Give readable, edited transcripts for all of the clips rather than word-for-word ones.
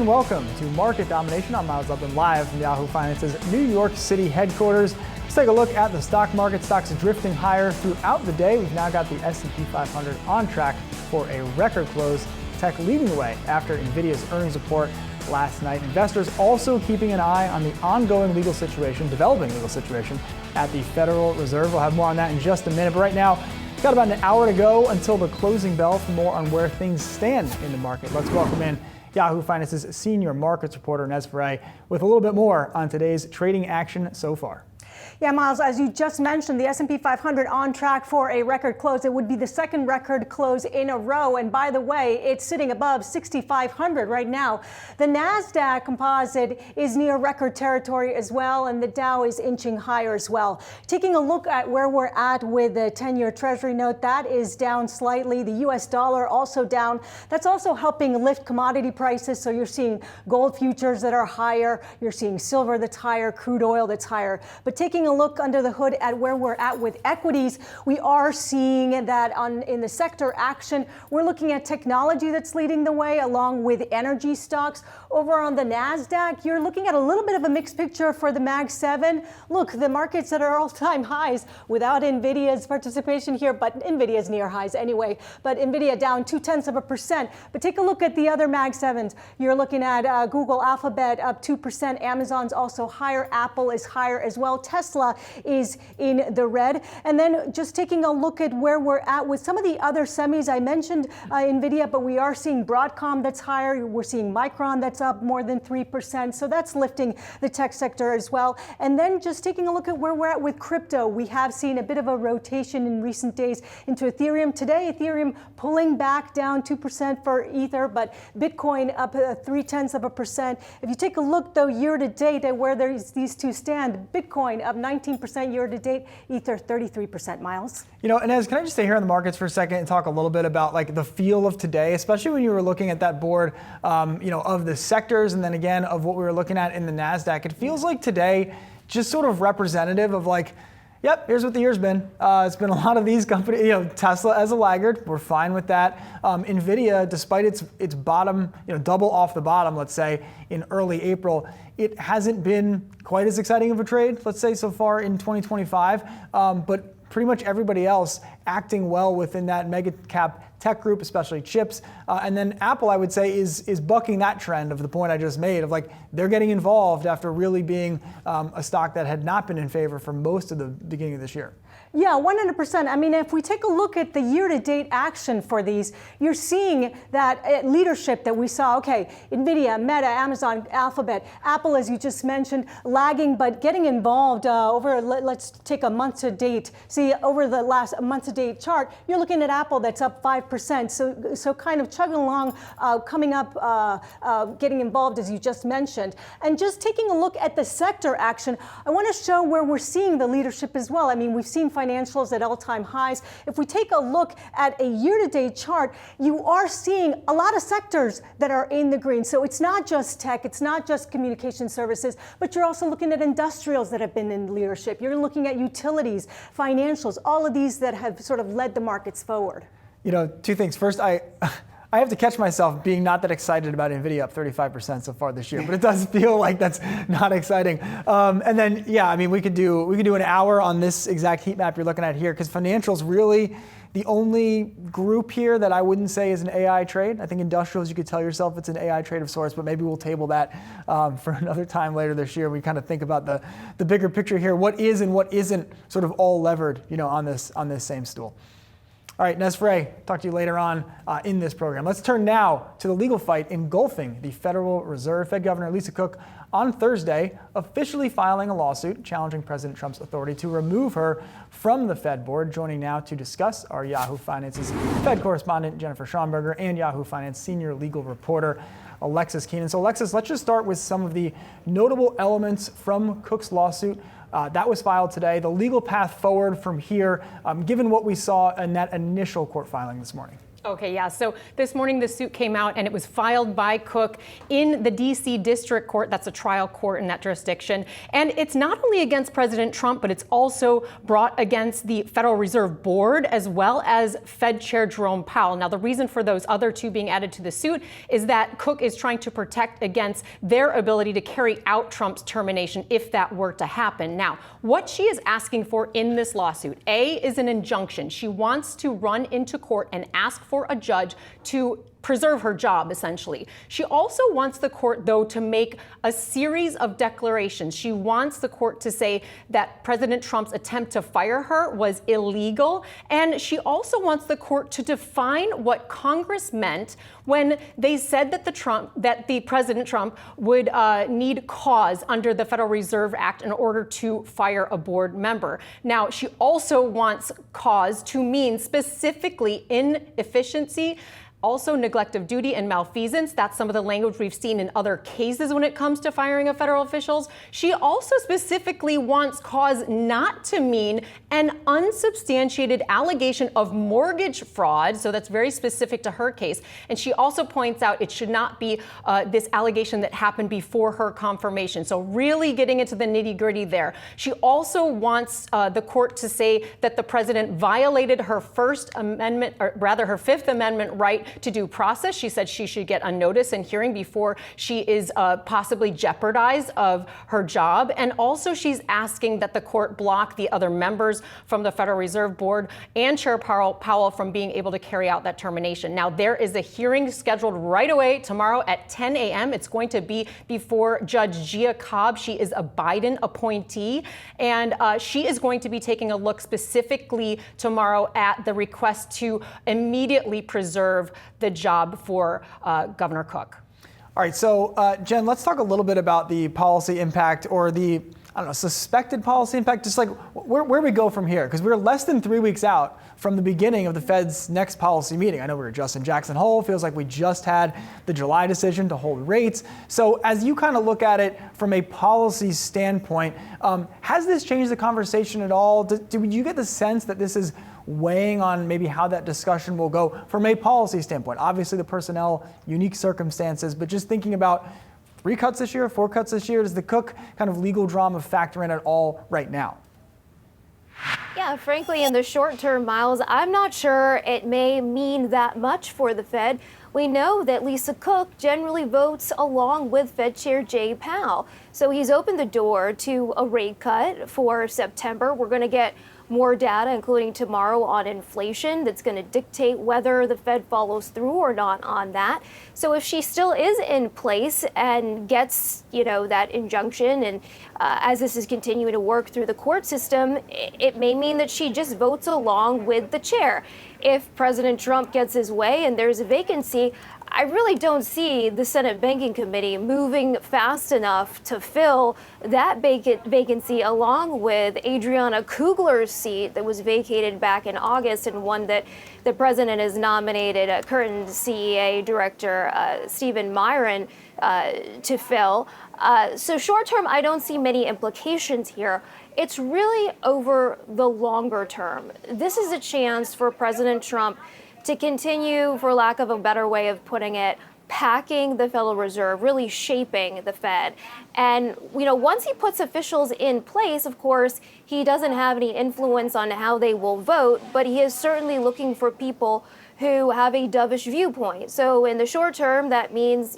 and welcome to Market Domination. I'm Miles Upton, live from Yahoo Finance's New York City headquarters. Let's take a look at the stock market. Stocks drifting higher throughout the day. We've now got the S&P 500 on track for a record close. Tech leading the way after Nvidia's earnings report last night. Investors also keeping an eye on the ongoing developing legal situation at the Federal Reserve. We'll have more on that in just a minute. But right now, we've got about an hour to go until the closing bell for more on where things stand in the market. Let's welcome in Yahoo Finance's senior markets reporter, Nez Ferre, with a little bit more on today's trading action so far. Yeah, Miles, as you just mentioned, the S&P 500 on track for a record close. It would be the second record close in a row. And by the way, it's sitting above 6,500 right now. The NASDAQ composite is near record territory as well, and the Dow is inching higher as well. Taking a look at where we're at with the 10-year Treasury note, that is down slightly. The U.S. dollar also down. That's also helping lift commodity prices. So you're seeing gold futures that are higher. You're seeing silver that's higher, crude oil that's higher. But taking a look under the hood at where we're at with equities, we are seeing that in the sector action, we're looking at technology that's leading the way along with energy stocks. Over on the NASDAQ, you're looking at a little bit of a mixed picture for the Mag 7. Look, the markets at our all-time highs without Nvidia's participation here, but Nvidia's near highs anyway. But Nvidia down 0.2%. But take a look at the other Mag 7s. You're looking at Google, Alphabet up 2%. Amazon's also higher. Apple is higher as well. Tesla is in the red. And then just taking a look at where we're at with some of the other semis. I mentioned Nvidia, but we are seeing Broadcom that's higher. We're seeing Micron that's up more than 3%. So that's lifting the tech sector as well. And then just taking a look at where we're at with crypto. We have seen a bit of a rotation in recent days into Ethereum. Today, Ethereum pulling back down 2% for Ether, but Bitcoin up 0.3%. If you take a look, though, year to date at where these two stand, Bitcoin up 19% year to date, Ether 33%, Miles. You know, Inez, can I just stay here on the markets for a second and talk a little bit about like the feel of today, especially when you were looking at that board, of the sectors and then again of what we were looking at in the NASDAQ. It feels like today just sort of representative of like, yep, here's what the year's been. It's been a lot of these companies, Tesla as a laggard, we're fine with that. Nvidia, despite its bottom, double off the bottom, let's say, in early April, it hasn't been quite as exciting of a trade, let's say, so far in 2025. But pretty much everybody else acting well within that mega cap tech group, especially chips. And then Apple, I would say, is bucking that trend of the point I just made of like they're getting involved after really being a stock that had not been in favor for most of the beginning of this year. Yeah, 100%. I mean, if we take a look at the year-to-date action for these, you're seeing that leadership that we saw. Okay, Nvidia, Meta, Amazon, Alphabet, Apple, as you just mentioned, lagging but getting involved over. Let's take a month-to-date. See, over the last month-to-date chart, you're looking at Apple that's up 5%. So kind of chugging along, coming up, getting involved, as you just mentioned, and just taking a look at the sector action. I want to show where we're seeing the leadership as well. I mean, we've seen financials at all-time highs. If we take a look at a year-to-date chart, you are seeing a lot of sectors that are in the green. So it's not just tech, it's not just communication services, but you're also looking at industrials that have been in leadership. You're looking at utilities, financials, all of these that have sort of led the markets forward. Two things. First, I have to catch myself being not that excited about Nvidia up 35% so far this year, but it does feel like that's not exciting. And then, yeah, I mean, we could do an hour on this exact heat map you're looking at here because financials really the only group here that I wouldn't say is an AI trade. I think industrials, you could tell yourself it's an AI trade of sorts, but maybe we'll table that for another time later this year. We kind of think about the bigger picture here, what is and what isn't sort of all levered, on this same stool. All right, Nez Ferre, talk to you later on in this program. Let's turn now to the legal fight engulfing the Federal Reserve. Fed Governor Lisa Cook on Thursday officially filing a lawsuit challenging President Trump's authority to remove her from the Fed board. Joining now to discuss are Yahoo Finance's Fed correspondent Jennifer Schomburger and Yahoo Finance senior legal reporter Alexis Keenan. So Alexis, let's just start with some of the notable elements from Cook's lawsuit. That was filed today. The legal path forward from here, given what we saw in that initial court filing this morning. Okay, yeah. So this morning the suit came out and it was filed by Cook in the D.C. District Court. That's a trial court in that jurisdiction. And it's not only against President Trump, but it's also brought against the Federal Reserve Board as well as Fed Chair Jerome Powell. Now, the reason for those other two being added to the suit is that Cook is trying to protect against their ability to carry out Trump's termination if that were to happen. Now, what she is asking for in this lawsuit, A, is an injunction. She wants to run into court and ask for a judge to preserve her job, essentially. She also wants the court, though, to make a series of declarations. She wants the court to say that President Trump's attempt to fire her was illegal. And she also wants the court to define what Congress meant when they said that the President Trump would need cause under the Federal Reserve Act in order to fire a board member. Now, she also wants cause to mean specifically inefficiency, also neglect of duty and malfeasance. That's some of the language we've seen in other cases when it comes to firing of federal officials. She also specifically wants cause not to mean an unsubstantiated allegation of mortgage fraud. So that's very specific to her case. And she also points out it should not be this allegation that happened before her confirmation. So really getting into the nitty-gritty there. She also wants the court to say that the president violated her First Amendment, or rather her Fifth Amendment right to due process. She said she should get a notice and hearing before she is possibly jeopardized of her job. And also she's asking that the court block the other members from the Federal Reserve Board and Chair Powell from being able to carry out that termination. Now, there is a hearing scheduled right away tomorrow at 10 a.m. It's going to be before Judge Gia Cobb. She is a Biden appointee, and she is going to be taking a look specifically tomorrow at the request to immediately preserve the job for Governor Cook. All right, so Jen, let's talk a little bit about the policy impact, or the, I don't know, suspected policy impact, just like where we go from here, because we're less than 3 weeks out from the beginning of the Fed's next policy meeting. I know we were just in Jackson Hole. Feels like we just had the July decision to hold rates. So as you kind of look at it from a policy standpoint, has this changed the conversation at all? Do you get the sense that this is weighing on maybe how that discussion will go from a policy standpoint? Obviously the personnel, unique circumstances, but just thinking about 3 cuts this year, 4 cuts this year, does the Cook kind of legal drama factor in at all right now? Yeah, frankly, in the short term, Miles, I'm not sure it may mean that much for the Fed. We know that Lisa Cook generally votes along with Fed Chair Jay Powell. So he's opened the door to a rate cut for September. We're going to get more data, including tomorrow, on inflation that's going to dictate whether the Fed follows through or not on that. So if she still is in place and gets, that injunction, and as this is continuing to work through the court system, it may mean that she just votes along with the chair. If President Trump gets his way and there's a vacancy, I really don't see the Senate Banking Committee moving fast enough to fill that vacancy, along with Adriana Kugler's seat that was vacated back in August, and one that the president has nominated current CEA Director Stephen Myron to fill. So short term, I don't see many implications here. It's really over the longer term. This is a chance for President Trump to continue, for lack of a better way of putting it, packing the Federal Reserve, really shaping the Fed. And, once he puts officials in place, of course, he doesn't have any influence on how they will vote, but he is certainly looking for people who have a dovish viewpoint. So in the short term, that means,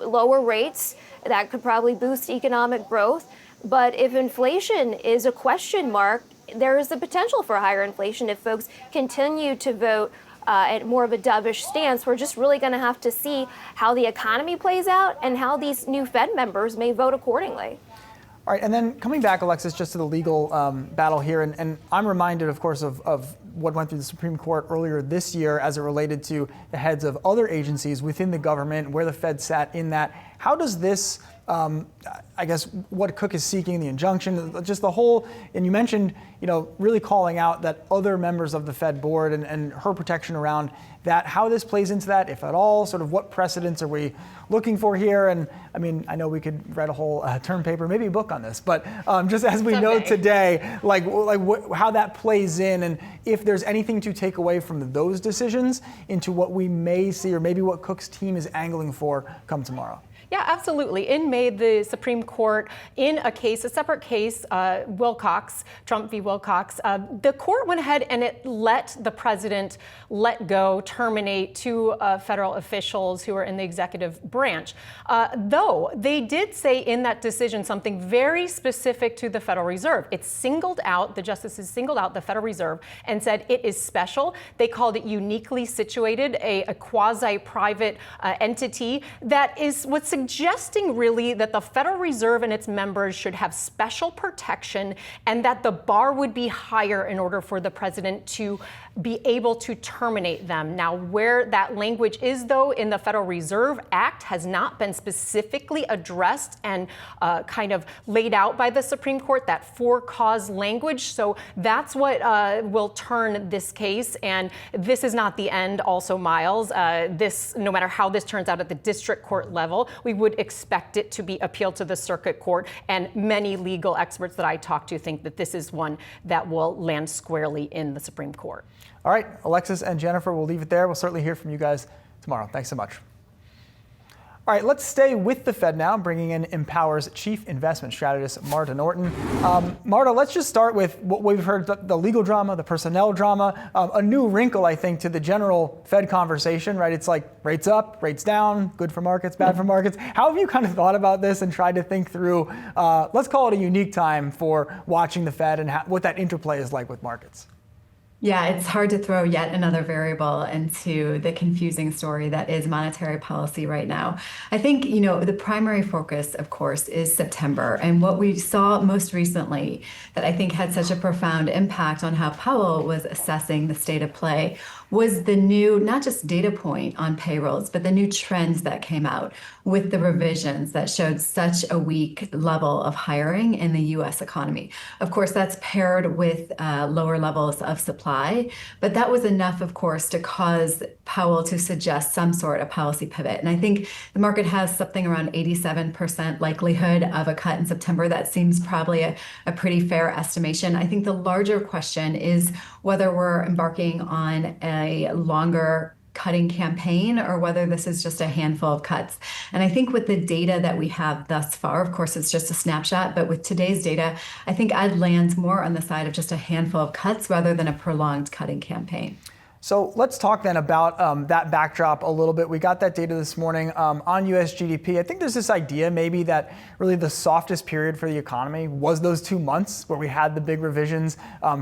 lower rates. That could probably boost economic growth. But if inflation is a question mark, there is the potential for higher inflation if folks continue to vote at more of a dovish stance. We're just really going to have to see how the economy plays out and how these new Fed members may vote accordingly. All right, and then coming back, Alexis, just to the legal battle here, and I'm reminded, of course, of what went through the Supreme Court earlier this year as it related to the heads of other agencies within the government, where the Fed sat in that. How does this I guess what Cook is seeking, the injunction, just the whole, and you mentioned, really calling out that other members of the Fed board and her protection around that, how this plays into that, if at all, sort of what precedents are we looking for here? And I mean, I know we could write a whole term paper, maybe a book on this, but just as we know today, how that plays in, and if there's anything to take away from those decisions into what we may see, or maybe what Cook's team is angling for come tomorrow. Yeah, absolutely. In May, the Supreme Court, in a separate case, Wilcox, Trump v. Wilcox, the court went ahead and it let the president terminate two federal officials who are in the executive branch. Though they did say in that decision something very specific to the Federal Reserve. The justices singled out the Federal Reserve and said it is special. They called it uniquely situated, a quasi-private entity that is what's suggesting really that the Federal Reserve and its members should have special protection and that the bar would be higher in order for the president to be able to terminate them. Now, where that language is, though, in the Federal Reserve Act has not been specifically addressed and kind of laid out by the Supreme Court, that for-cause language. So that's what will turn this case. And this is not the end also, Miles. No matter how this turns out at the district court level, we would expect it to be appealed to the circuit court. And many legal experts that I talk to think that this is one that will land squarely in the Supreme Court. All right, Alexis and Jennifer, we'll leave it there. We'll certainly hear from you guys tomorrow. Thanks so much. All right, let's stay with the Fed now, bringing in Empower's Chief Investment Strategist, Marta Norton. Marta, let's just start with what we've heard, the legal drama, the personnel drama, a new wrinkle, I think, to the general Fed conversation, right? It's like rates up, rates down, good for markets, bad for markets. How have you kind of thought about this and tried to think through, let's call it a unique time for watching the Fed and what that interplay is like with markets? Yeah, it's hard to throw yet another variable into the confusing story that is monetary policy right now. I think, the primary focus, of course, is September. And what we saw most recently that I think had such a profound impact on how Powell was assessing the state of play was the new, not just data point on payrolls, but the new trends that came out with the revisions that showed such a weak level of hiring in the U.S. economy. Of course, that's paired with lower levels of supply, but that was enough, of course, to cause Powell to suggest some sort of policy pivot. And I think the market has something around 87% likelihood of a cut in September. That seems probably a pretty fair estimation. I think the larger question is whether we're embarking on a longer cutting campaign or whether this is just a handful of cuts. And I think with the data that we have thus far, of course, it's just a snapshot, but with today's data, I think I'd land more on the side of just a handful of cuts rather than a prolonged cutting campaign. So let's talk then about that backdrop a little bit. We got that data this morning on US GDP. I think there's this idea maybe that really the softest period for the economy was those 2 months where we had the big revisions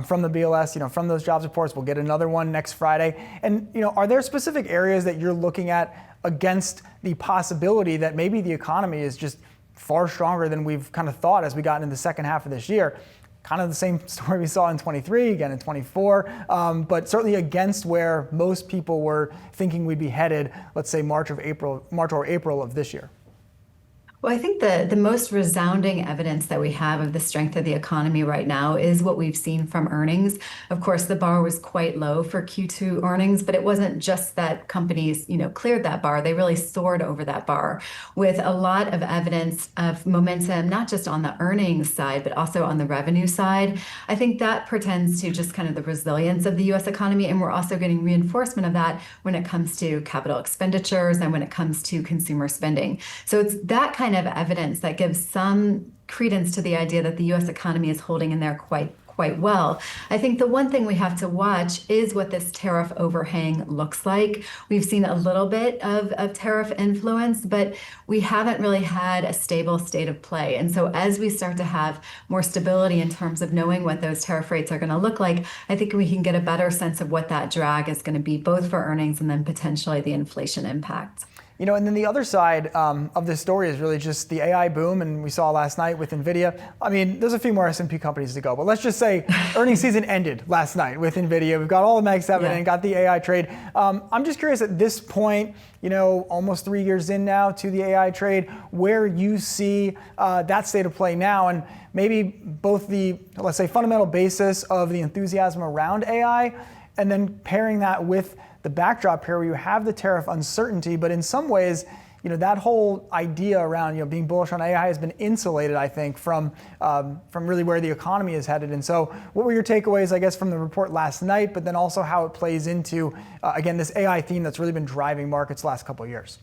from the BLS, from those jobs reports. We'll get another one next Friday. And, are there specific areas that you're looking at against the possibility that maybe the economy is just far stronger than we've kind of thought as we got into the second half of this year? Kind of the same story we saw in 23, again in 24, but certainly against where most people were thinking we'd be headed, let's say March or April of this year. Well, I think the most resounding evidence that we have of the strength of the economy right now is what we've seen from earnings. Of course, the bar was quite low for Q2 earnings, but it wasn't just that companies, cleared that bar. They really soared over that bar with a lot of evidence of momentum, not just on the earnings side, but also on the revenue side. I think that portends to just kind of the resilience of the U.S. economy. And we're also getting reinforcement of that when it comes to capital expenditures and when it comes to consumer spending. So it's that kind of evidence that gives some credence to the idea that the U.S. economy is holding in there quite well. I think the one thing we have to watch is what this tariff overhang looks like. We've seen a little bit of tariff influence, but we haven't really had a stable state of play. And so as we start to have more stability in terms of knowing what those tariff rates are going to look like, I think we can get a better sense of what that drag is going to be, both for earnings and then potentially the inflation impact. And then the other side of this story is really just the AI boom, and we saw last night with NVIDIA. I mean, there's a few more S&P companies to go, but let's just say earnings season ended last night with NVIDIA. We've got all the Mag 7 and got the AI trade. I'm just curious at this point, almost 3 years in now to the AI trade, where you see that state of play now, and maybe both the, let's say, fundamental basis of the enthusiasm around AI, and then pairing that with the backdrop here where you have the tariff uncertainty, but in some ways, that whole idea around being bullish on AI has been insulated, I think, from really where the economy is headed. And so, what were your takeaways, I guess, from the report last night, but then also how it plays into, again, this AI theme that's really been driving markets the last couple of years?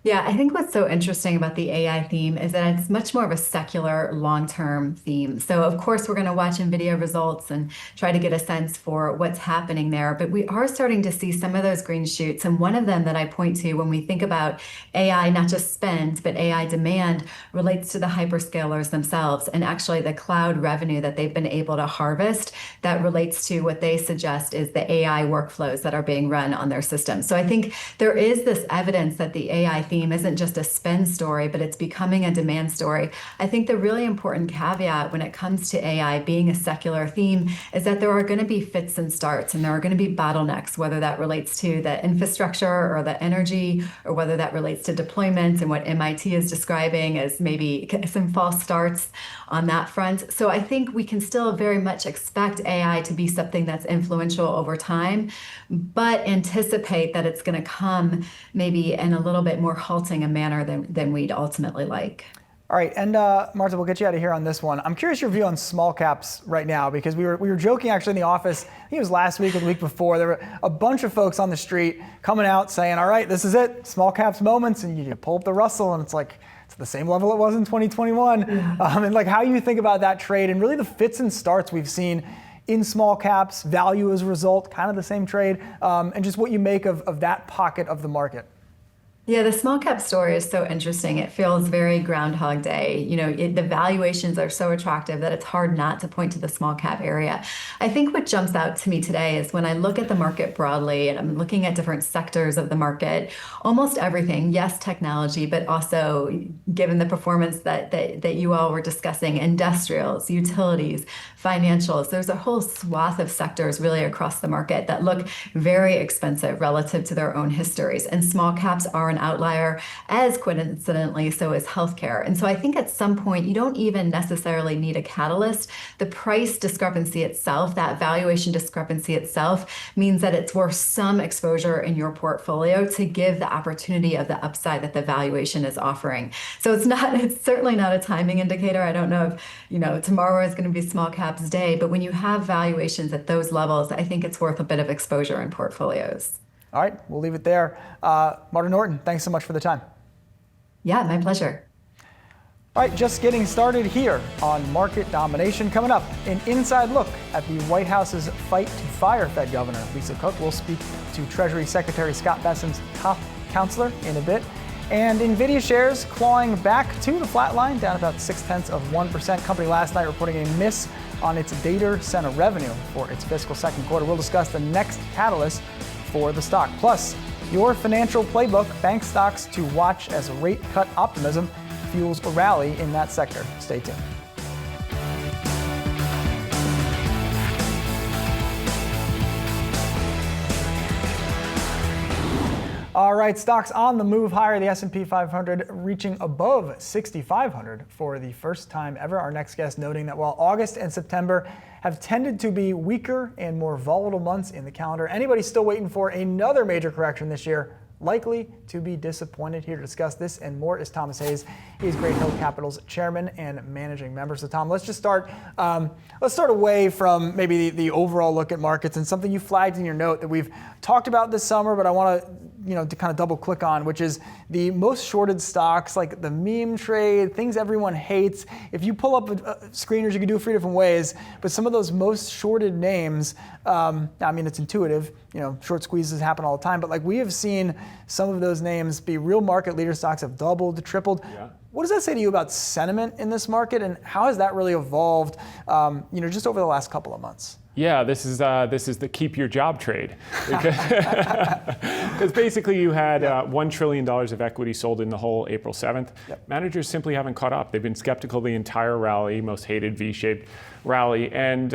Yeah, I think what's so interesting about the AI theme is that it's much more of a secular long-term theme. So of course, we're going to watch NVIDIA results and try to get a sense for what's happening there. But we are starting to see some of those green shoots. And one of them that I point to when we think about AI, not just spend, but AI demand, relates to the hyperscalers themselves and actually the cloud revenue that they've been able to harvest that relates to what they suggest is the AI workflows that are being run on their system. So I think there is this evidence that the AI theme isn't just a spend story, but it's becoming a demand story. I think the really important caveat when it comes to AI being a secular theme is that there are going to be fits and starts, and there are going to be bottlenecks, whether that relates to the infrastructure or the energy, or whether that relates to deployment and what MIT is describing as maybe some false starts on that front. So I think we can still very much expect AI to be something that's influential over time, but anticipate that it's going to come maybe in a little bit more halting a manner than we'd ultimately like. All right, and Martha, we'll get you out of here on this one. I'm curious your view on small caps right now, because we were joking actually in the office, I think it was last week or the week before, there were a bunch of folks on the street coming out saying, all right, this is it, small caps moments, and you pull up the Russell and it's like, it's the same level it was in 2021. And like how you think about that trade and really the fits and starts we've seen in small caps, value as a result, kind of the same trade, and just what you make of that pocket of the market. Yeah, the small cap story is so interesting. It feels very Groundhog Day. The valuations are so attractive that it's hard not to point to the small cap area. I think what jumps out to me today is when I look at the market broadly and I'm looking at different sectors of the market, almost everything, yes, technology, but also given the performance that you all were discussing, industrials, utilities, financials, there's a whole swath of sectors really across the market that look very expensive relative to their own histories. And small caps are an outlier, as coincidentally, so is healthcare. And so I think at some point, you don't even necessarily need a catalyst. The price discrepancy itself, that valuation discrepancy itself, means that it's worth some exposure in your portfolio to give the opportunity of the upside that the valuation is offering. So it's certainly not a timing indicator. I don't know if, tomorrow is going to be small caps day, but when you have valuations at those levels, I think it's worth a bit of exposure in portfolios. All right, we'll leave it there. Marta Norton, thanks so much for the time. Yeah, my pleasure. All right, just getting started here on Market Domination. Coming up, an inside look at the White House's fight to fire Fed Governor Lisa Cook. We'll speak to Treasury Secretary Scott Bessent's top counselor in a bit. And NVIDIA shares clawing back to the flat line, down about 0.6%. Company last night reporting a miss on its data center revenue for its fiscal second quarter. We'll discuss the next catalyst for the stock. Plus, your financial playbook, bank stocks to watch as rate cut optimism fuels a rally in that sector. Stay tuned. All right, stocks on the move higher. The S&P 500 reaching above 6,500 for the first time ever. Our next guest noting that while August and September have tended to be weaker and more volatile months in the calendar, anybody still waiting for another major correction this year likely to be disappointed. Here to discuss this and more is Thomas Hayes. He's Great Hill Capital's chairman and managing member. So Tom, let's just start. Let's start away from maybe the overall look at markets and something you flagged in your note that we've talked about this summer, but I want to kind of double click on, which is the most shorted stocks, like the meme trade, things everyone hates. If you pull up screeners, you can do it 3 different ways, but some of those most shorted names, I mean, it's intuitive, short squeezes happen all the time, but like we have seen some of those names be real market leader stocks have doubled, tripled. Yeah. What does that say to you about sentiment in this market, and how has that really evolved, just over the last couple of months? Yeah, this is the keep your job trade. Because basically you had $1 trillion of equity sold in the whole April 7th. Yep. Managers simply haven't caught up. They've been skeptical the entire rally, most hated V-shaped rally. And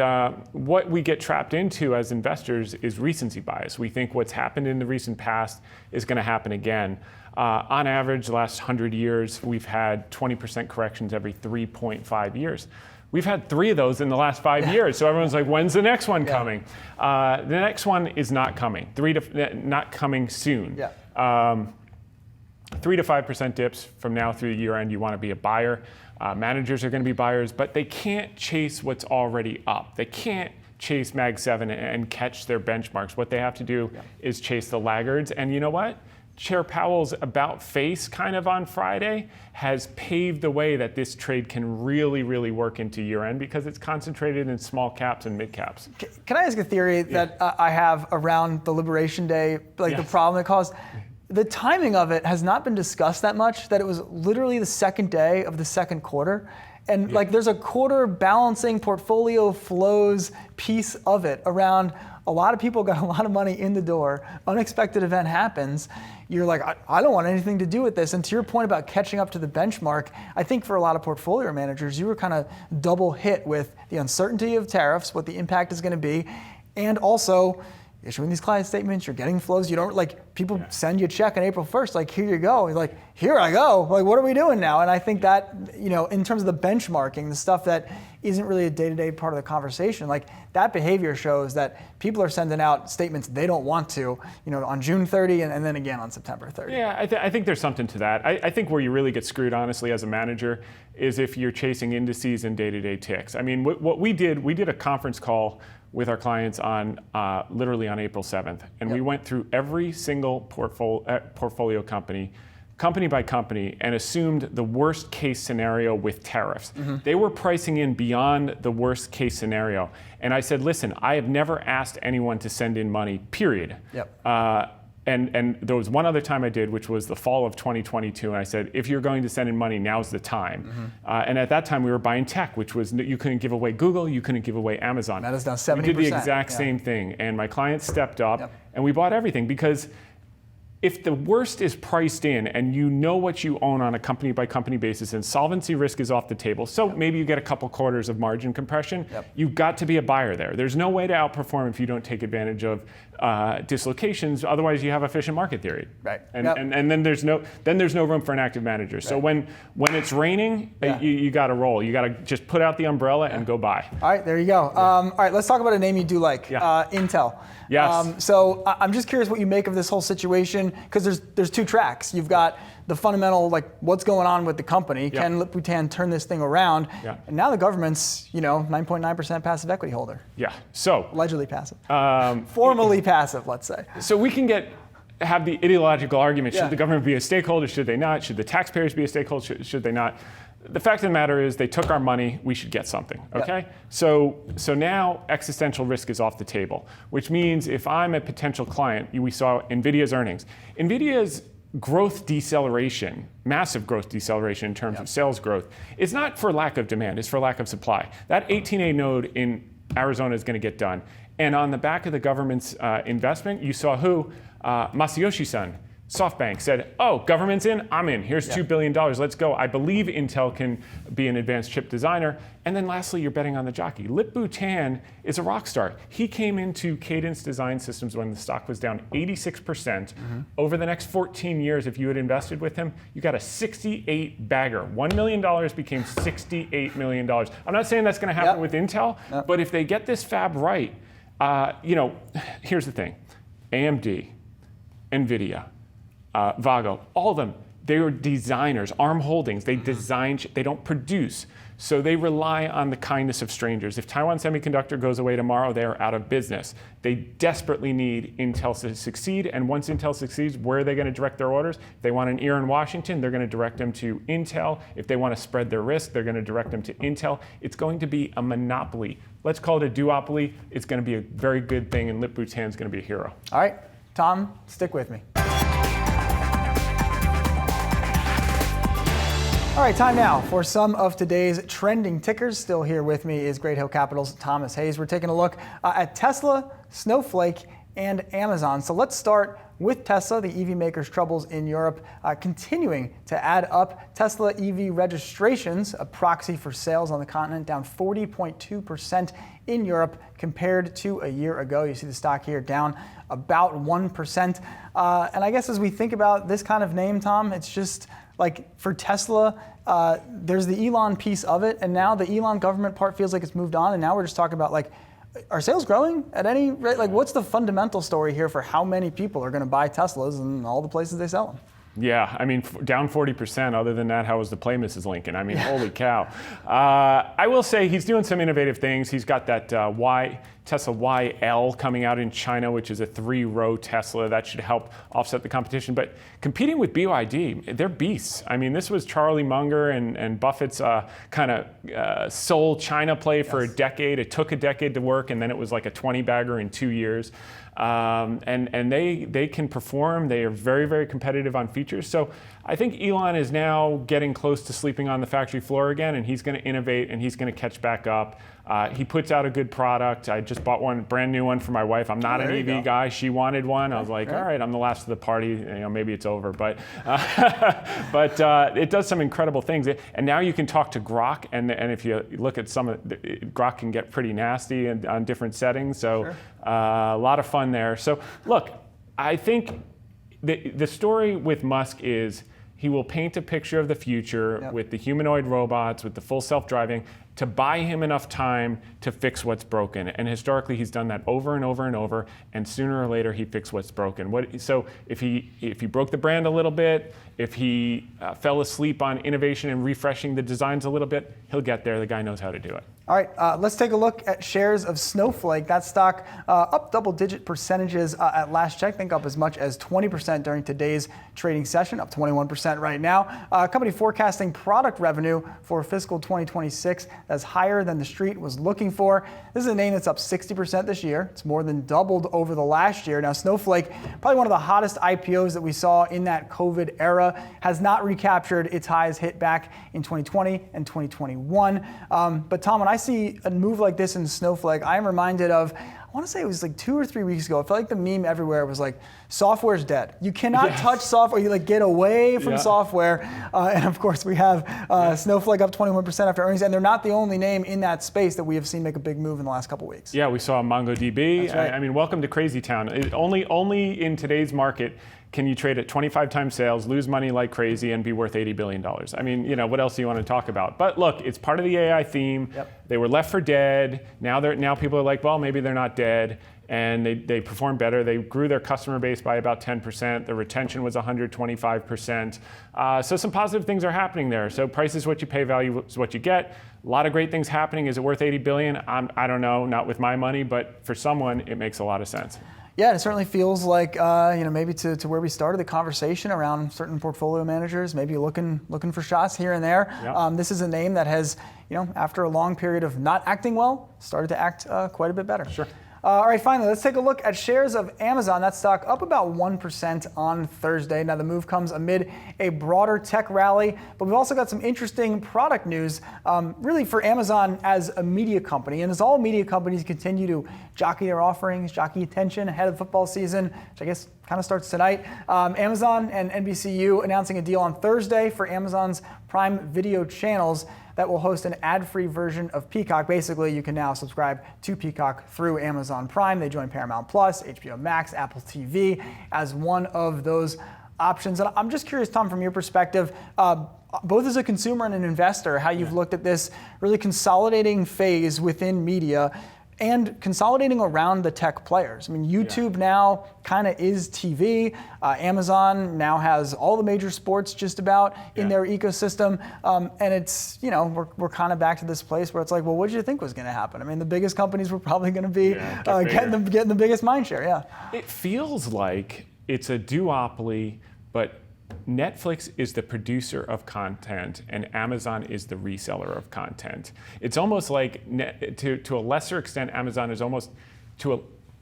what we get trapped into as investors is recency bias. We think what's happened in the recent past is going to happen again. On average, the last 100 years, we've had 20% corrections every 3.5 years. We've had 3 of those in the last 5 years. So everyone's like, when's the next one coming? The next one is not coming. Not coming soon. 3 to 5% dips from now through the year end. You want to be a buyer. Managers are going to be buyers, but they can't chase what's already up. They can't chase Mag 7 and catch their benchmarks. What they have to do is chase the laggards. And you know what? Chair Powell's about face kind of on Friday has paved the way that this trade can really, really work into year end because it's concentrated in small caps and mid caps. Can I ask a theory that I have around the Liberation Day, the problem it caused? The timing of it has not been discussed that much, that it was literally the second day of the second quarter. And there's a quarter balancing portfolio flows piece of it around a lot of people got a lot of money in the door, unexpected event happens, you're like, I don't want anything to do with this. And to your point about catching up to the benchmark, I think for a lot of portfolio managers, you were kind of double hit with the uncertainty of tariffs, what the impact is going to be, and also issuing these client statements, you're getting flows. You don't people send you a check on April 1st, here you go. You're like, here I go. What are we doing now? And I think that, in terms of the benchmarking, the stuff that isn't really a day-to-day part of the conversation, that behavior shows that people are sending out statements they don't want to, on June 30 and then again on September 30. Yeah, I think there's something to that. I think where you really get screwed, honestly, as a manager, is if you're chasing indices and day-to-day ticks. I mean, what we did a conference call with our clients on literally on April 7th. And we went through every single portfolio company by company, and assumed the worst case scenario with tariffs. Mm-hmm. They were pricing in beyond the worst case scenario. And I said, listen, I have never asked anyone to send in money, period. Yep. And there was one other time I did, which was the fall of 2022. And I said, if you're going to send in money, now's the time. Mm-hmm. And at that time, we were buying tech, which was, you couldn't give away Google, you couldn't give away Amazon. That is down 70%. We did the exact same thing. And my clients stepped up, and we bought everything. Because if the worst is priced in and you know what you own on a company by company basis and solvency risk is off the table, so maybe you get a couple quarters of margin compression, you've got to be a buyer there. There's no way to outperform if you don't take advantage of dislocations. Otherwise, you have efficient market theory. Right. And then there's no room for an active manager. Right. So when it's raining, you got to roll. You got to just put out the umbrella and go buy. All right, there you go. All right, let's talk about a name you do like, Intel. Yes. So I'm just curious what you make of this whole situation, because there's 2 tracks. You've got the fundamental, what's going on with the company. Can Lip-Bhutan turn this thing around? And now the government's, 9.9% passive equity holder. Yeah. So allegedly passive. Formally passive, let's say. So we can have the ideological argument: should the government be a stakeholder? Should they not? Should the taxpayers be a stakeholder? Should they not? The fact of the matter is they took our money, we should get something, okay? So now existential risk is off the table, which means if I'm a potential client, we saw NVIDIA's earnings. NVIDIA's growth deceleration, massive growth deceleration in terms of sales growth, is not for lack of demand, it's for lack of supply. That 18A node in Arizona is gonna get done. And on the back of the government's investment, you saw who? Masayoshi-san. SoftBank said, oh, government's in, I'm in. Here's $2 billion, let's go. I believe Intel can be an advanced chip designer. And then lastly, you're betting on the jockey. Lip-Bhutan is a rock star. He came into Cadence Design Systems when the stock was down 86%. Mm-hmm. Over the next 14 years, if you had invested with him, you got a 68 bagger. $1 million became $68 million. I'm not saying that's gonna happen with Intel, but if they get this fab right, here's the thing. AMD, NVIDIA, Vago, all of them, they are designers. ARM Holdings, they design, they don't produce. So they rely on the kindness of strangers. If Taiwan Semiconductor goes away tomorrow, they are out of business. They desperately need Intel to succeed. And once Intel succeeds, where are they going to direct their orders? If they want an ear in Washington, they're going to direct them to Intel. If they want to spread their risk, they're going to direct them to Intel. It's going to be a monopoly. Let's call it a duopoly. It's going to be a very good thing, and Lip-Bhutan is going to be a hero. All right, Tom, stick with me. All right, time now for some of today's trending tickers. Still here with me is Great Hill Capital's Thomas Hayes. We're taking a look at Tesla, Snowflake, and Amazon. So let's start with Tesla. The EV maker's troubles in Europe continuing to add up. Tesla EV registrations, a proxy for sales on the continent, down 40.2% in Europe compared to a year ago. You see the stock here down about 1%. And I guess as we think about this kind of name, Tom, it's just like for Tesla, there's the Elon piece of it, and now the Elon government part feels like it's moved on, and now we're just talking about like, are sales growing at any rate? Like, what's the fundamental story here for how many people are going to buy Teslas and all the places they sell them? Yeah, I mean, down 40%. Other than that, how was the play, Mrs. Lincoln? I mean, holy cow. I will say he's doing some innovative things. He's got that Tesla YL coming out in China, which is a 3-row Tesla. That should help offset the competition. But competing with BYD, they're beasts. I mean, this was Charlie Munger and Buffett's kind of sole China play for a decade. It took a decade to work, and then it was like a 20-bagger in 2 years. And they can perform. They are very, very competitive on features. So I think Elon is now getting close to sleeping on the factory floor again, and he's going to innovate and he's going to catch back up. He puts out a good product. I just bought one, brand new one for my wife. I'm not an EV guy. She wanted one. I was like, all right, I'm the last of the party. You know, maybe it's over, but it does some incredible things. And now you can talk to Grok, and if you look at some of Grok can get pretty nasty on different settings. So a lot of fun there. So look, I think the story with Musk is he will paint a picture of the future with the humanoid robots, with the full self-driving, to buy him enough time to fix what's broken. And historically, he's done that over and over and over, and sooner or later, he fixed what's broken. So if he broke the brand a little bit, if he fell asleep on innovation and refreshing the designs a little bit, he'll get there. The guy knows how to do it. All right, let's take a look at shares of Snowflake. That stock up double-digit percentages at last check. I think up as much as 20% during today's trading session, up 21% right now. Company forecasting product revenue for fiscal 2026 that's higher than the street was looking for. This is a name that's up 60% this year. It's more than doubled over the last year. Now, Snowflake, probably one of the hottest IPOs that we saw in that COVID era, has not recaptured its highs hit back in 2020 and 2021. But Tom, when I see a move like this in Snowflake, I am reminded of, I want to say it was like 2 or 3 weeks ago. I felt like the meme everywhere was like, software's dead. You cannot touch software. You like get away from software. And of course, we have Snowflake up 21% after earnings, and they're not the only name in that space that we have seen make a big move in the last couple weeks. Yeah, we saw MongoDB. That's right. I mean, welcome to Crazy Town. Only in today's market can you trade at 25 times sales, lose money like crazy, and be worth $80 billion? I mean, you know, what else do you want to talk about? But look, it's part of the AI theme. They were left for dead. Now people are like, well, maybe they're not dead. And they performed better. They grew their customer base by about 10%. The retention was 125%. So some positive things are happening there. So price is what you pay, value is what you get. A lot of great things happening. Is it worth $80 billion? I don't know, not with my money, but for someone, it makes a lot of sense. Yeah, it certainly feels like maybe to where we started the conversation around certain portfolio managers, maybe looking for shots here and there. This is a name that has, after a long period of not acting well, started to act quite a bit better. Sure. All right, finally, let's take a look at shares of Amazon. That stock up about 1% on Thursday. Now, the move comes amid a broader tech rally, but we've also got some interesting product news, really for Amazon as a media company. And as all media companies continue to jockey their offerings, jockey attention ahead of the football season, which I guess kind of starts tonight, Amazon and NBCU announcing a deal on Thursday for Amazon's Prime Video channels that will host an ad-free version of Peacock. Basically, you can now subscribe to Peacock through Amazon Prime. They join Paramount Plus, HBO Max, Apple TV as one of those options. And I'm just curious, Tom, from your perspective, both as a consumer and an investor, how you've looked at this really consolidating phase within media and consolidating around the tech players. I mean, YouTube now kind of is TV. Amazon now has all the major sports just about in their ecosystem. And it's, we're kind of back to this place where it's like, well, what did you think was going to happen? I mean, the biggest companies were probably going to be getting the biggest mind share, It feels like it's a duopoly, but Netflix is the producer of content and Amazon is the reseller of content. It's almost like, to a lesser extent, Amazon is almost,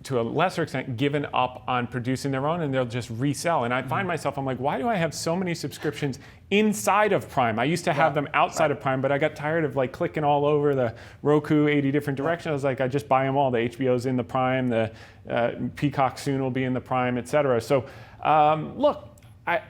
to a lesser extent, given up on producing their own, and they'll just resell. And I find myself, I'm like, why do I have so many subscriptions inside of Prime? I used to have them outside of Prime, but I got tired of like clicking all over the Roku 80 different directions. I was like, I just buy them all. The HBO's in the Prime, the Peacock soon will be in the Prime, et cetera. So look,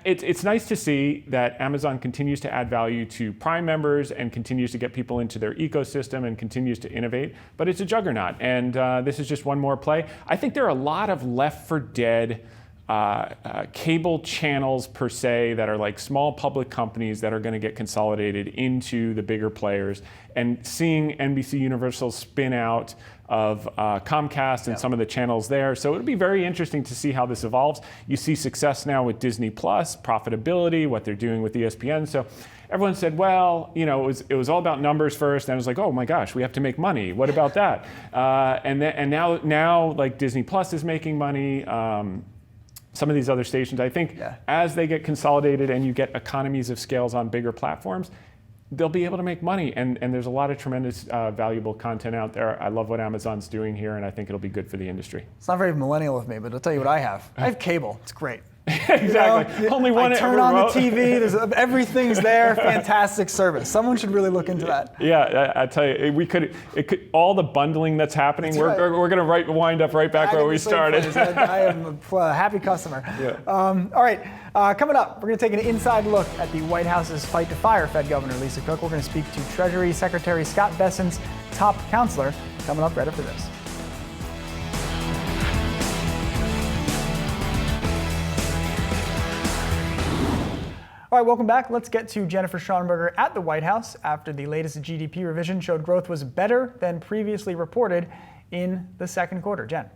it's nice to see that Amazon continues to add value to Prime members and continues to get people into their ecosystem and continues to innovate, but it's a juggernaut, and this is just one more play. I think there are a lot of left for dead cable channels per se that are like small public companies that are going to get consolidated into the bigger players, and seeing NBC Universal spin out of Comcast and some of the channels there. So it'll be very interesting to see how this evolves. You see success now with Disney Plus, profitability, what they're doing with ESPN. So everyone said, well, you know, it was all about numbers first, and I was like, oh my gosh, we have to make money. What about that? And now like Disney Plus is making money. Some of these other stations, I think, as they get consolidated and you get economies of scales on bigger platforms, they'll be able to make money. And there's a lot of tremendous valuable content out there. I love what Amazon's doing here, and I think it'll be good for the industry. It's not very millennial of me, but I'll tell you what I have. I have cable. It's great. Exactly. You know, Only one. I turn on the TV. Everything's there. Fantastic service. Someone should really look into that. Yeah, I tell you, it could all the bundling that's happening. We're going to wind up right back where we started. I am a happy customer. Yeah. All right. Coming up, we're going to take an inside look at the White House's fight to fire Fed Governor Lisa Cook. We're going to speak to Treasury Secretary Scott Bessent's top counselor. Coming up right after this. All right, welcome back. Let's get to Jennifer Schonberger at the White House after the latest GDP revision showed growth was better than previously reported in the second quarter. Jen.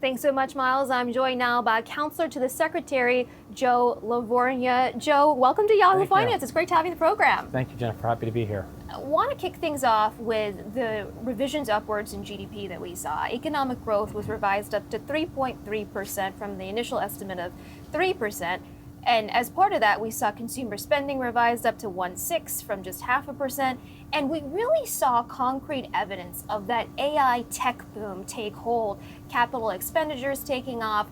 Thanks so much, Miles. I'm joined now by Counselor to the Secretary, Joe Lavorgna. Joe, welcome to Yahoo Finance. It's great to have you in the program. Thank you, Jennifer. Happy to be here. I want to kick things off with the revisions upwards in GDP that we saw. Economic growth was revised up to 3.3% from the initial estimate of 3%. And as part of that, we saw consumer spending revised up to 1.6 from just 0.5%. And we really saw concrete evidence of that AI tech boom take hold, capital expenditures taking off,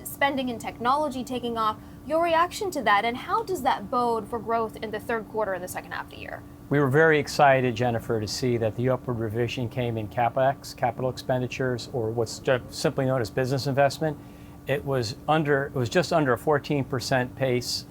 spending in technology taking off. Your reaction to that, and how does that bode for growth in the third quarter and the second half of the year? We were very excited, Jennifer, to see that the upward revision came in CapEx, capital expenditures, or what's simply known as business investment. It was just under a 14% pace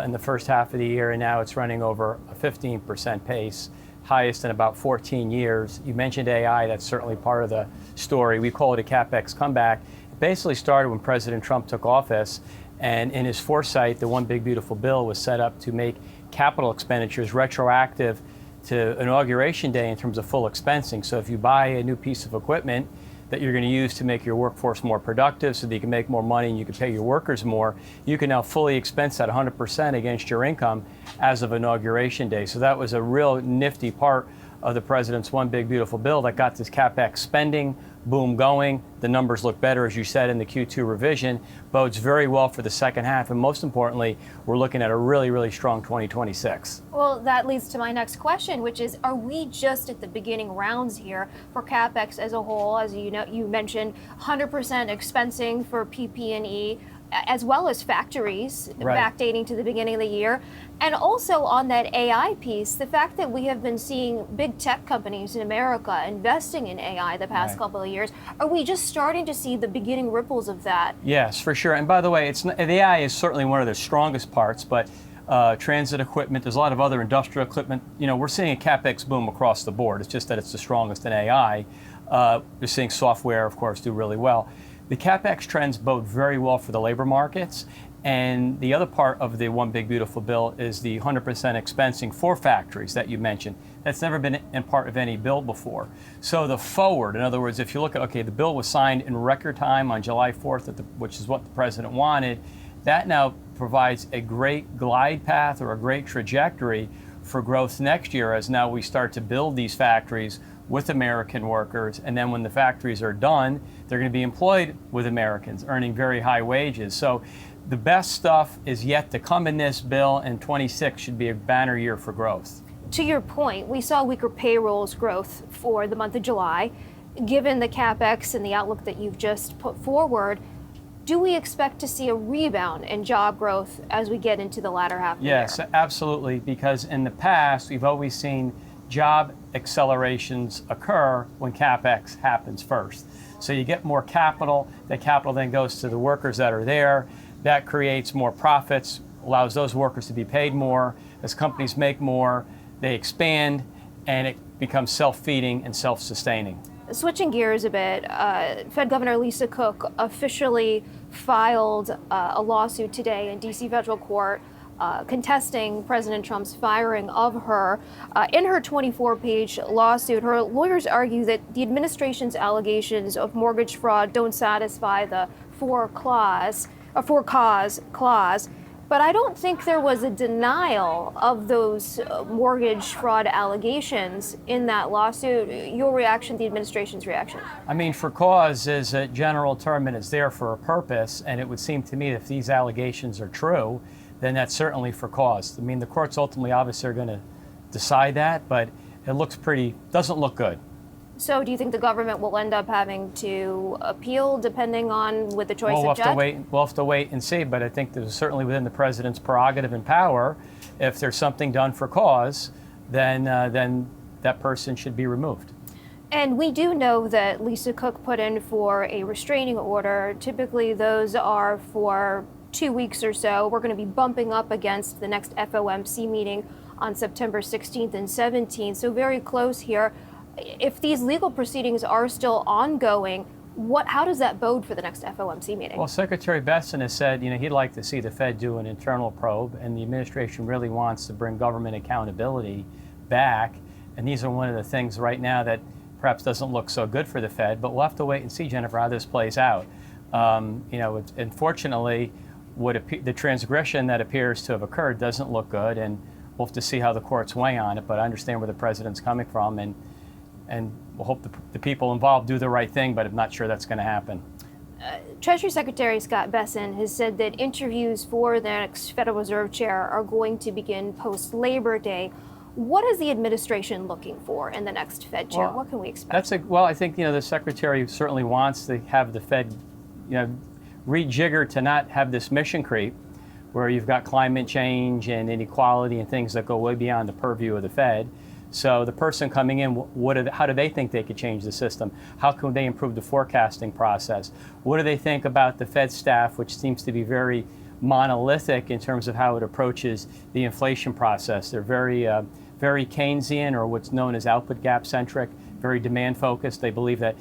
in the first half of the year, and now it's running over a 15% pace, highest in about 14 years. You mentioned AI, that's certainly part of the story. We call it a CapEx comeback. It basically started when President Trump took office, and in his foresight, the One Big Beautiful Bill was set up to make capital expenditures retroactive to Inauguration Day in terms of full expensing. So if you buy a new piece of equipment that you're going to use to make your workforce more productive so that you can make more money and you can pay your workers more, you can now fully expense that 100% against your income as of Inauguration Day. So that was a real nifty part of the president's One Big Beautiful Bill that got this CapEx spending boom going. The numbers look better, as you said, in the Q2 revision. Bodes very well for the second half, and most importantly, we're looking at a really, really strong 2026. Well, that leads to my next question, which is, are we just at the beginning rounds here for CapEx as a whole? As you know, you mentioned 100% expensing for PP&E, as well as factories, backdating to the beginning of the year. And also on that AI piece, the fact that we have been seeing big tech companies in America investing in AI the past couple of years, are we just starting to see the beginning ripples of that? Yes, for sure. And by the way, the AI is certainly one of the strongest parts, but transit equipment, there's a lot of other industrial equipment. You know, we're seeing a CapEx boom across the board. It's just that it's the strongest in AI. We're seeing software, of course, do really well. The CapEx trends bode very well for the labor markets. And the other part of the One Big Beautiful Bill is the 100% expensing for factories that you mentioned. That's never been in part of any bill before. So the forward, in other words, if you look at, the bill was signed in record time on July 4th, which is what the president wanted. That now provides a great glide path or a great trajectory for growth next year, as now we start to build these factories with American workers, and then when the factories are done, they're going to be employed with Americans, earning very high wages. So the best stuff is yet to come in this bill, and 26 should be a banner year for growth. To your point, we saw weaker payrolls growth for the month of July. given the CapEx and the outlook that you've just put forward, do we expect to see a rebound in job growth as we get into the latter half of the year? Yes, absolutely, because in the past, we've always seen job accelerations occur when CapEx happens first. So you get more capital, that capital then goes to the workers that are there, that creates more profits, allows those workers to be paid more. As companies make more, they expand, and it becomes self-feeding and self-sustaining. Switching gears a bit, Fed Governor Lisa Cook officially filed a lawsuit today in D.C. federal court contesting President Trump's firing of her. In her 24-page lawsuit, her lawyers argue that the administration's allegations of mortgage fraud don't satisfy the for-cause clause. But I don't think there was a denial of those mortgage fraud allegations in that lawsuit. Your reaction, the administration's reaction? I mean, for cause is a general term and it's there for a purpose. And it would seem to me if these allegations are true, then that's certainly for cause. I mean, the courts ultimately obviously are going to decide that, but it doesn't look good. So do you think the government will end up having to appeal depending on with the choice of judge? We'll have to wait and see, but I think there's certainly within the president's prerogative and power. If there's something done for cause, then that person should be removed. And we do know that Lisa Cook put in for a restraining order. Typically those are for 2 weeks or so. We're going to be bumping up against the next FOMC meeting on September 16th and 17th, so very close here. If these legal proceedings are still ongoing, how does that bode for the next FOMC meeting? Well, Secretary Bessent has said, he'd like to see the Fed do an internal probe, and the administration really wants to bring government accountability back. And these are one of the things right now that perhaps doesn't look so good for the Fed, but we'll have to wait and see, Jennifer, how this plays out. Unfortunately, the transgression that appears to have occurred doesn't look good, and we'll have to see how the courts weigh on it. But I understand where the president's coming from, and we'll hope the people involved do the right thing, but I'm not sure that's going to happen. Treasury Secretary Scott Bessent has said that interviews for the next Federal Reserve Chair are going to begin post-Labor Day. What is the administration looking for in the next Fed Chair? What can we expect? I think the Secretary certainly wants to have the Fed rejigger to not have this mission creep where you've got climate change and inequality and things that go way beyond the purview of the Fed. So the person coming in, how do they think they could change the system? How can they improve the forecasting process? What do they think about the Fed staff, which seems to be very monolithic in terms of how it approaches the inflation process? They're very Keynesian, or what's known as output gap centric, very demand focused. They believe that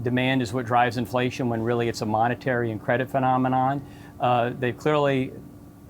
demand is what drives inflation when really it's a monetary and credit phenomenon. They clearly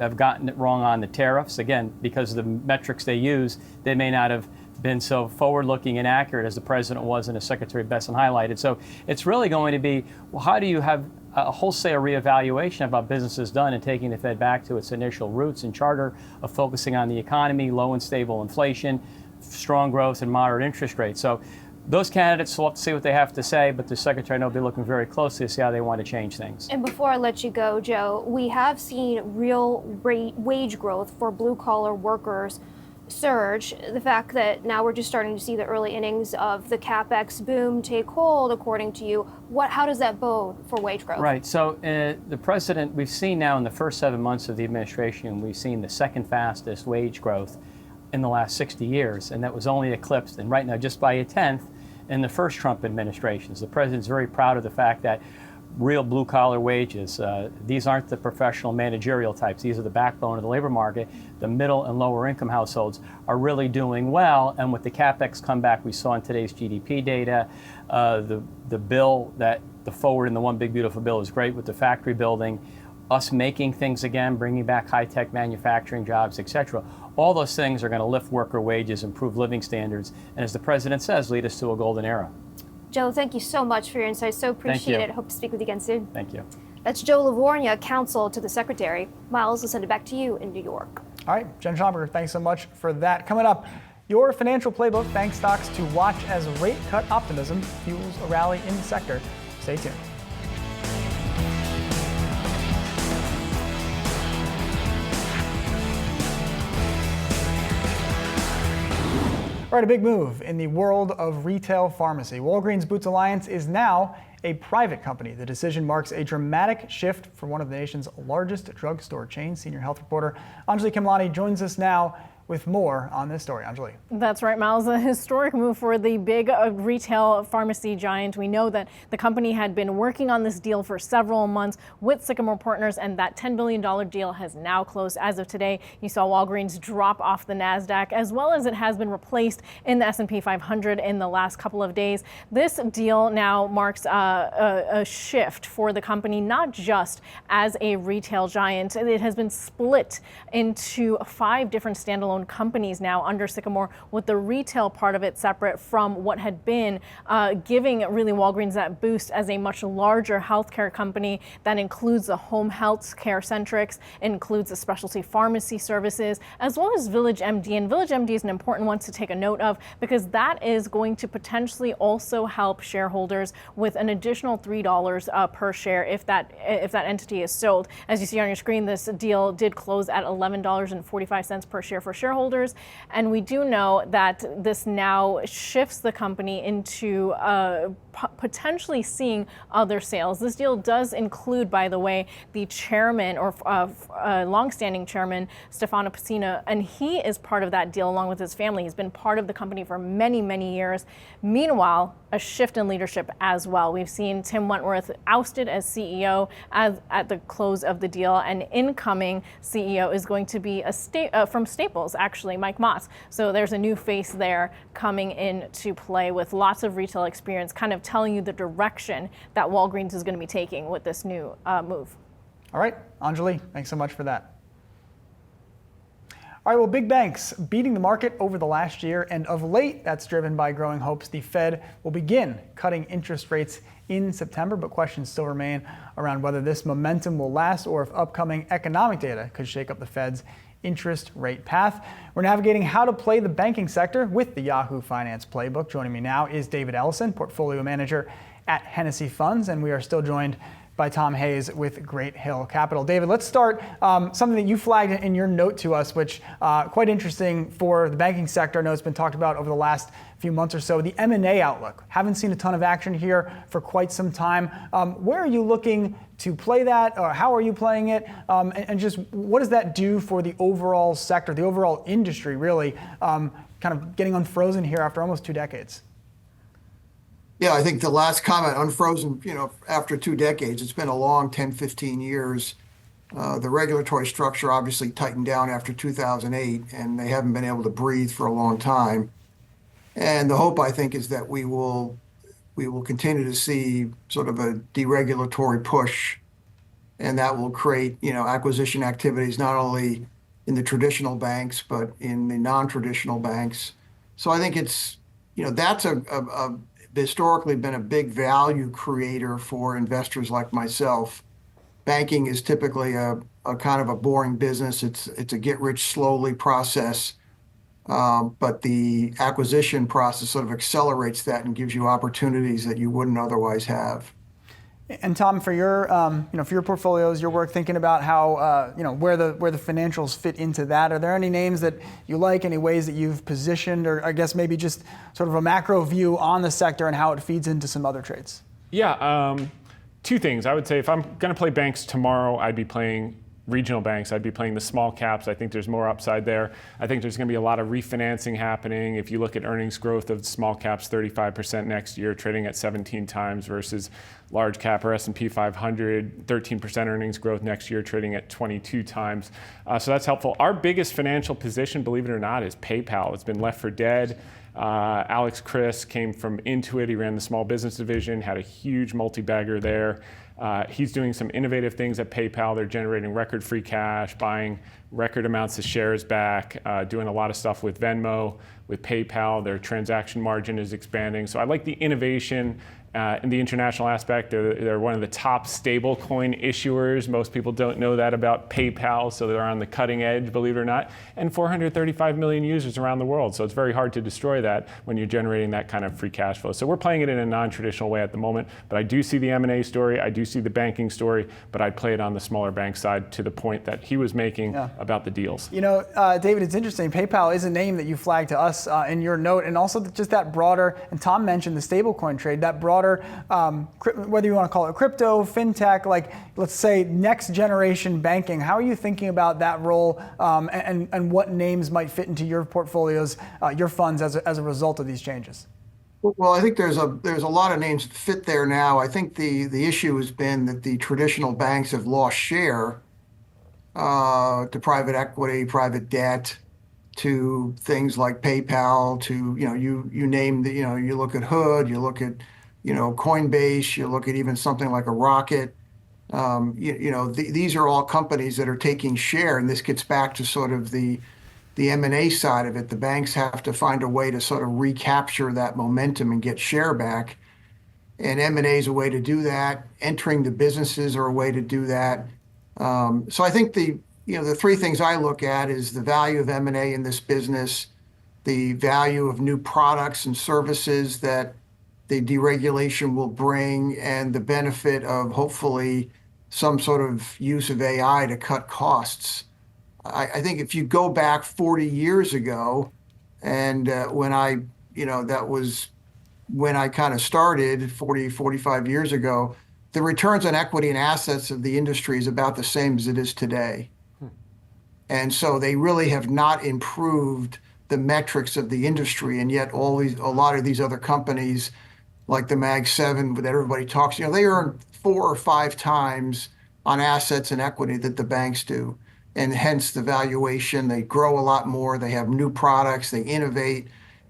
have gotten it wrong on the tariffs. Again, because of the metrics they use, they may not have been so forward-looking and accurate as the president was and as Secretary Bessent highlighted. So it's really going to be, how do you have a wholesale reevaluation of how business is done and taking the Fed back to its initial roots and charter of focusing on the economy, low and stable inflation, strong growth, and moderate interest rates. So those candidates will have to see what they have to say, but the Secretary will be looking very closely to see how they want to change things. And before I let you go, Joe, we have seen real wage growth for blue-collar workers surge. The fact that now we're just starting to see the early innings of the CapEx boom take hold, according to you, how does that bode for wage growth? Right. So the president, we've seen now in the first 7 months of the administration, we've seen the second fastest wage growth in the last 60 years, and that was only eclipsed, and right now just by a 10th, in the first Trump administrations. The president's very proud of the fact that real blue-collar wages, these aren't the professional managerial types, these are the backbone of the labor market. The middle and lower income households are really doing well, and with the CapEx comeback we saw in today's GDP data, the bill, the forward in the One Big Beautiful Bill is great with the factory building, us making things again, bringing back high-tech manufacturing jobs, et cetera. All those things are going to lift worker wages, improve living standards, and as the president says, lead us to a golden era. Joe, thank you so much for your insights. So appreciate it. Hope to speak with you again soon. Thank you. That's Joe Lavorgna, counsel to the Secretary. Miles, will send it back to you in New York. All right, Jen Schomburger, thanks so much for that. Coming up, your financial playbook, bank stocks to watch as rate cut optimism fuels a rally in the sector. Stay tuned. All right, a big move in the world of retail pharmacy. Walgreens Boots Alliance is now a private company. The decision marks a dramatic shift for one of the nation's largest drugstore chains. Senior health reporter Anjali Kimlani joins us now with more on this story. Anjali. That's right, Miles. A historic move for the big retail pharmacy giant. We know that the company had been working on this deal for several months with Sycamore Partners, and that $10 billion deal has now closed as of today. You saw Walgreens drop off the NASDAQ, as well as it has been replaced in the S&P 500 in the last couple of days. This deal now marks a shift for the company, not just as a retail giant. It has been split into 5 different standalone companies now under Sycamore, with the retail part of it separate from what had been giving really Walgreens that boost as a much larger healthcare company that includes the home health care centrics, includes the specialty pharmacy services, as well as Village MD. And Village MD is an important one to take a note of, because that is going to potentially also help shareholders with an additional $3 per share if that entity is sold. As you see on your screen, this deal did close at $11.45 per share for shareholders, and we do know that this now shifts the company into potentially seeing other sales. This deal does include, by the way, the chairman or longstanding chairman, Stefano Pessina, and he is part of that deal along with his family. He's been part of the company for many, many years. Meanwhile, a shift in leadership as well. We've seen Tim Wentworth ousted as CEO at the close of the deal, and incoming CEO is going to be from Staples, actually, Mike Moss. So there's a new face there coming into play with lots of retail experience, kind of telling you the direction that Walgreens is going to be taking with this new move. All right, Anjali, thanks so much for that. All right, well, big banks beating the market over the last year, and of late, that's driven by growing hopes the Fed will begin cutting interest rates in September, but questions still remain around whether this momentum will last or if upcoming economic data could shake up the Fed's interest rate path. We're navigating how to play the banking sector with the Yahoo Finance playbook. Joining me now is David Ellison, portfolio manager at Hennessy Funds, and we are still joined by Tom Hayes with Great Hill Capital. David, let's start something that you flagged in your note to us, which quite interesting for the banking sector. I know it's been talked about over the last few months or so. The M&A outlook. Haven't seen a ton of action here for quite some time. Where are you looking to play that? Or how are you playing it? And just what does that do for the overall sector, the overall industry, really, kind of getting unfrozen here after almost 2 decades? Yeah, I think the last comment, unfrozen, after 2 decades, it's been a long 10, 15 years. The regulatory structure obviously tightened down after 2008, and they haven't been able to breathe for a long time. And the hope, I think, is that we will continue to see sort of a deregulatory push, and that will create, acquisition activities, not only in the traditional banks, but in the non-traditional banks. So I think it's, that's historically been a big value creator for investors like myself. Banking is typically a kind of a boring business. It's a get rich slowly process, but the acquisition process sort of accelerates that and gives you opportunities that you wouldn't otherwise have. And Tom, for your for your portfolios, your work, thinking about how where the financials fit into that, are there any names that you like, any ways that you've positioned, or I guess maybe just sort of a macro view on the sector and how it feeds into some other trades? Yeah, 2 things. I would say if I'm going to play banks tomorrow, I'd be playing regional banks. I'd be playing the small caps. I think there's more upside there. I think there's going to be a lot of refinancing happening. If you look at earnings growth of small caps, 35% next year, trading at 17 times versus large cap or S&P 500, 13% earnings growth next year, trading at 22 times. So that's helpful. Our biggest financial position, believe it or not, is PayPal. It's been left for dead. Alex Chris came from Intuit. He ran the small business division, had a huge multi-bagger there. He's doing some innovative things at PayPal. They're generating record free cash, buying record amounts of shares back, doing a lot of stuff with Venmo, with PayPal. Their transaction margin is expanding. So I like the innovation In the international aspect, they're one of the top stablecoin issuers. Most people don't know that about PayPal, so they're on the cutting edge, believe it or not. And 435 million users around the world, so it's very hard to destroy that when you're generating that kind of free cash flow. So we're playing it in a non-traditional way at the moment, but I do see the M&A story, I do see the banking story, but I'd play it on the smaller bank side to the point that he was making about the deals. You know, David, it's interesting. PayPal is a name that you flagged to us in your note, and also just that broader, and Tom mentioned the stablecoin trade, that broader, whether you want to call it crypto, fintech, like let's say next generation banking. How are you thinking about that role and what names might fit into your portfolios, your funds as a result of these changes? Well, I think there's a lot of names that fit there now. I think the issue has been that the traditional banks have lost share to private equity, private debt, to things like PayPal, to you name the you look at Hood, you look at Coinbase, you look at even something like a Rocket. These are all companies that are taking share, and this gets back to sort of the M&A side of it. The banks have to find a way to sort of recapture that momentum and get share back, and M&A is a way to do that. Entering the businesses are a way to do that. So I think the three things I look at is the value of M&A in this business, the value of new products and services that the deregulation will bring, and the benefit of hopefully some sort of use of AI to cut costs. I think if you go back 40 years ago, and when that was when I kind of started 45 years ago, the returns on equity and assets of the industry is about the same as it is today. And so they really have not improved the metrics of the industry, and yet a lot of these other companies, like the Mag 7 that everybody talks, they earn 4 or 5 times on assets and equity that the banks do. And hence the valuation, they grow a lot more, they have new products, they innovate.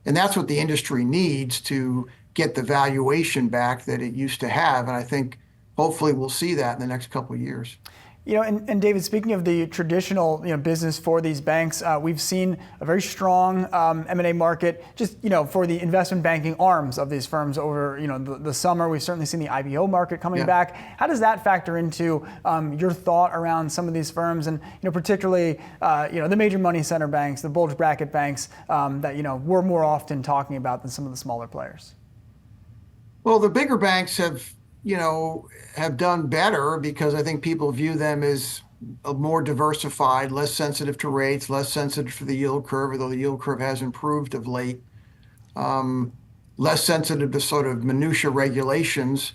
And that's what the industry needs to get the valuation back that it used to have. And I think hopefully we'll see that in the next couple of years. And David, speaking of the traditional business for these banks, we've seen a very strong M&A market just for the investment banking arms of these firms over the summer. We've certainly seen the IPO market coming back. How does that factor into your thought around some of these firms, and particularly the major money center banks, the bulge bracket banks that we're more often talking about than some of the smaller players? Well, the bigger banks have done better because I think people view them as more diversified, less sensitive to rates, less sensitive to the yield curve, although the yield curve has improved of late, less sensitive to sort of minutia regulations.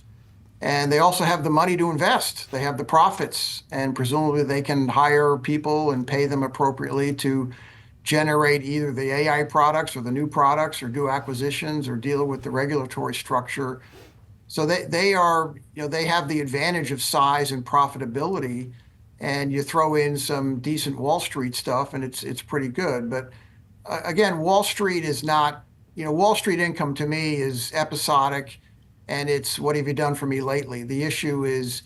And they also have the money to invest. They have the profits, and presumably they can hire people and pay them appropriately to generate either the AI products or the new products, or do acquisitions, or deal with the regulatory structure. So they have the advantage of size and profitability, and you throw in some decent Wall Street stuff and it's pretty good. But again, Wall Street is not, Wall Street income to me is episodic, and it's what have you done for me lately? The issue is,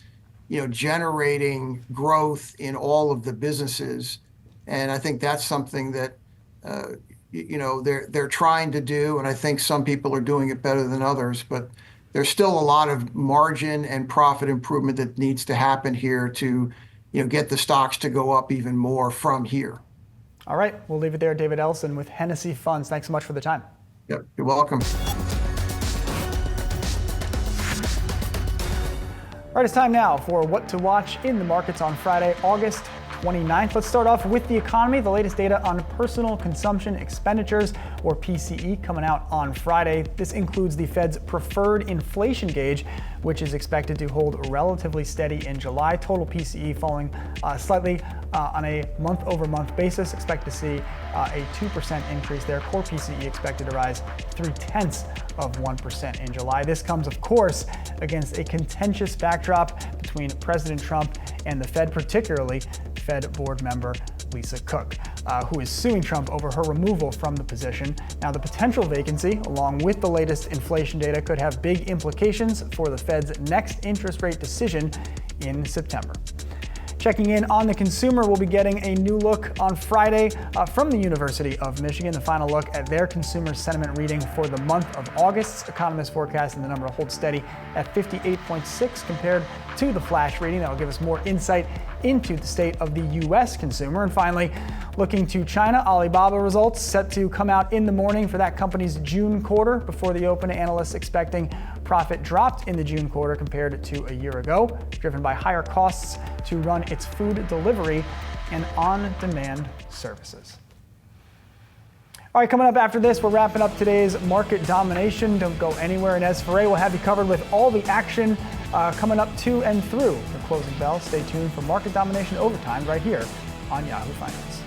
generating growth in all of the businesses. And I think that's something that, they're trying to do. And I think some people are doing it better than others, but there's still a lot of margin and profit improvement that needs to happen here to, get the stocks to go up even more from here. All right, we'll leave it there. David Ellison with Hennessy Funds. Thanks so much for the time. Yep, you're welcome. All right, it's time now for what to watch in the markets on Friday, August 29th. Let's start off with the economy. The latest data on personal consumption expenditures, or PCE, coming out on Friday. This includes the Fed's preferred inflation gauge, which is expected to hold relatively steady in July. Total PCE falling slightly on a month-over-month basis. Expect to see a 2% increase there. Core PCE expected to rise 0.3% in July. This comes, of course, against a contentious backdrop between President Trump and the Fed, particularly Fed board member Lisa Cook, who is suing Trump over her removal from the position. Now, the potential vacancy, along with the latest inflation data, could have big implications for the Fed's next interest rate decision in September. Checking in on the consumer, we'll be getting a new look on Friday from the University of Michigan, the final look at their consumer sentiment reading for the month of August. Economists forecasting the number to hold steady at 58.6 compared to the flash reading. That will give us more insight into the state of the U.S. consumer. And finally, looking to China, Alibaba results set to come out in the morning for that company's June quarter. Before the open, analysts expecting profit dropped in the June quarter compared to a year ago, driven by higher costs to run its food delivery and on-demand services. All right, coming up after this, we're wrapping up today's Market Domination. Don't go anywhere. And as for we'll have you covered with all the action coming up to and through the closing bell. Stay tuned for Market Domination Overtime right here on Yahoo Finance.